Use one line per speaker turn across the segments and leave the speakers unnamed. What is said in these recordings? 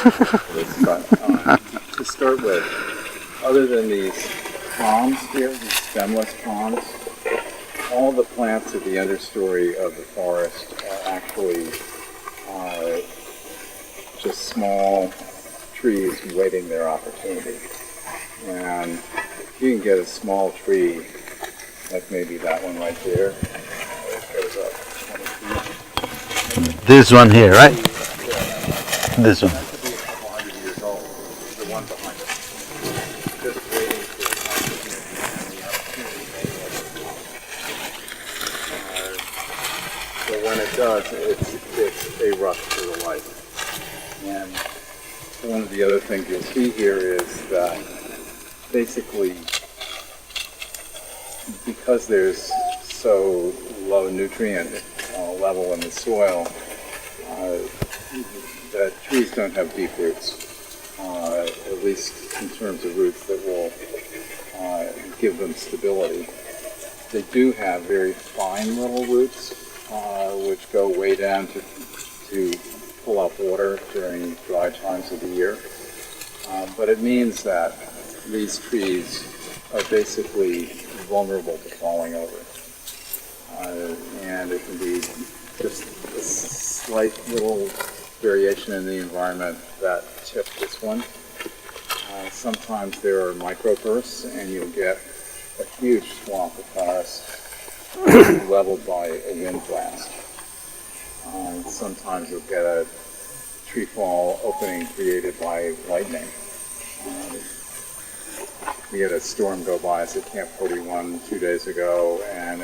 But to start with, other than these palms here, these stemless palms, all the plants at the understory of the forest are actually just small trees waiting their opportunity. And if you can get a small tree, like maybe that one right there, it goes up 20 feet.
This one here, right? This one.
That could be a couple hundred years old, the one behind it. Just waiting for the opportunity and the opportunity may so when it does, it's a rush for the light. And one of the other things you'll see here is that basically, because there's so low nutrient level in the soil, that trees don't have deep roots, at least in terms of roots that will give them stability. They do have very fine little roots, which go way down to pull up water during dry times of the year. But it means that these trees are basically vulnerable to falling over. And it can be just a slight little variation in the environment that tip this one. Sometimes there are microbursts and you'll get a huge swath of forest leveled by a wind blast. Sometimes you'll get a tree fall opening created by lightning. We had a storm go by us at Camp 41 2 days ago, and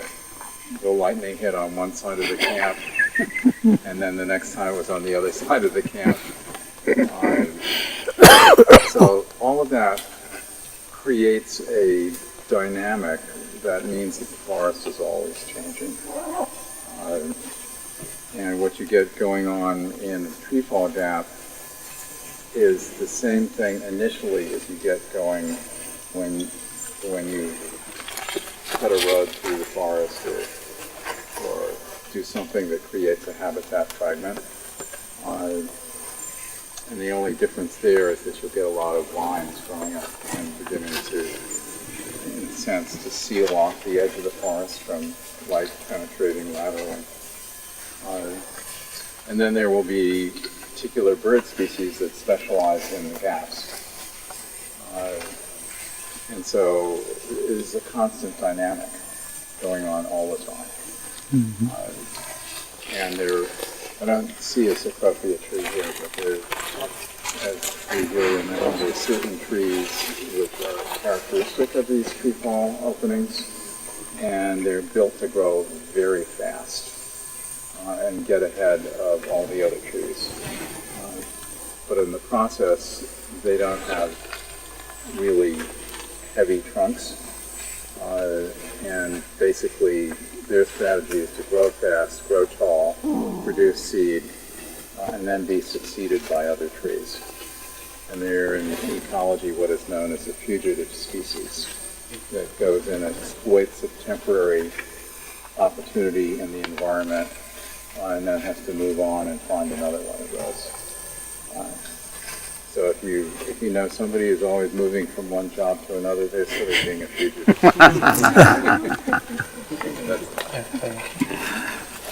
the lightning hit on one side of the camp, and then the next time it was on the other side of the camp. So all of that creates a dynamic that means that the forest is always changing. And what you get going on in the tree fall gap is the same thing initially as you get going when you cut a road through the forest or do something that creates a habitat fragment. And the only difference there is that you'll get a lot of vines growing up and beginning to, in a sense, to seal off the edge of the forest from light penetrating laterally. And then there will be particular bird species that specialize in the gaps. And so it is a constant dynamic going on all the time. Mm-hmm. And I don't see a cecropia tree here, but there, as we will remember, there are certain trees which are characteristic of these tree fall openings, and they're built to grow very fast and get ahead of all the other trees. But in the process, they don't have really heavy trunks, and basically their strategy is to grow fast, grow tall, produce seed, and then be succeeded by other trees. And they're in ecology what is known as a fugitive species that goes in and exploits a temporary opportunity in the environment and then has to move on and find another one of those. So if you know somebody who's always moving from one job to another, they're sort of being a fugitive.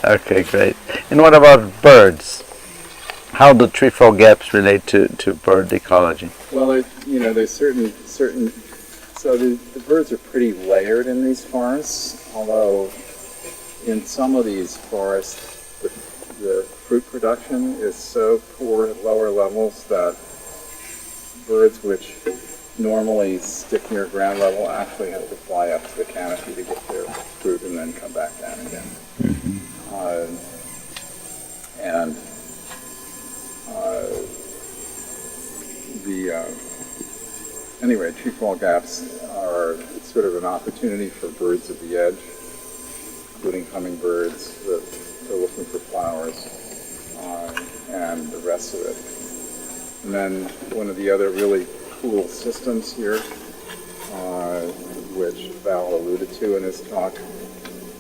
Okay, great. And what about birds? How do tree fall gaps relate to bird ecology?
Well, there's certain. So the birds are pretty layered in these forests. Although in some of these forests, the fruit production is so poor at lower levels that birds which normally stick near ground level actually have to fly up to the canopy to get their fruit and then come back down again. Mm-hmm. Anyway, tree fall gaps are sort of an opportunity for birds of the edge, including hummingbirds that are looking for flowers, and the rest of it. And then one of the other really cool systems here, which Val alluded to in his talk,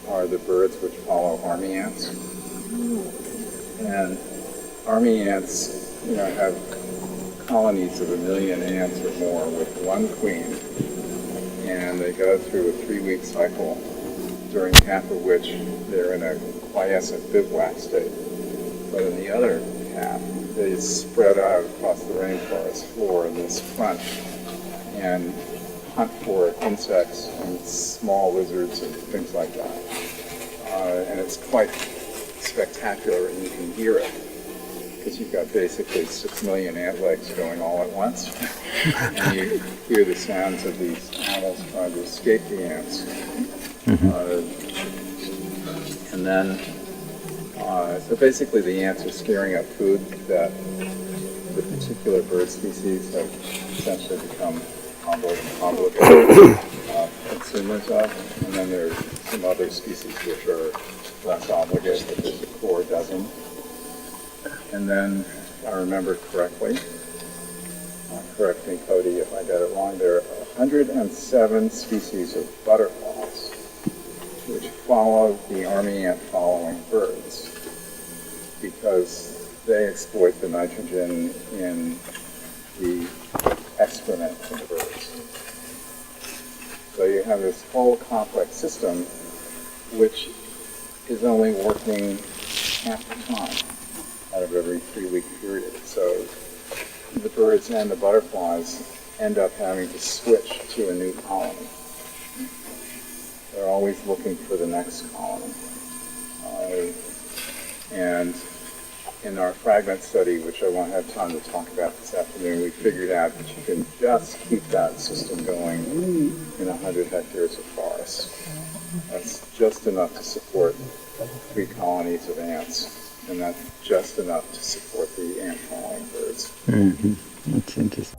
are the birds which follow army ants. And army ants, have colonies of 1 million ants or more with one queen, and they go through a 3-week cycle, during half of which they're in a quiescent bivouac state. But in the other half, they spread out across the rainforest floor in this crunch and hunt for insects and small lizards and things like that. And it's quite spectacular, and you can hear it, because you've got basically 6 million ant legs going all at once. And you hear the sounds of these animals trying to escape the ants. And then, so basically the ants are scaring up food that the particular bird species have essentially become obligated consumers of. And then there's some other species which are less obligated, but there's a core dozen. And then, if I remember correctly, correct me, Cody, if I got it wrong, there are 107 species of butterflies which follow the army ant following birds because they exploit the nitrogen in the excrement of the birds. So you have this whole complex system which is only working half the time out of every 3-week period. So the birds and the butterflies end up having to switch to a new colony. They're always looking for the next colony. And in our fragment study, which I won't have time to talk about this afternoon, we figured out that you can just keep that system going in 100 hectares of forest. That's just enough to support 3 colonies of ants, and that's just enough to support the ant-following birds.
That's interesting.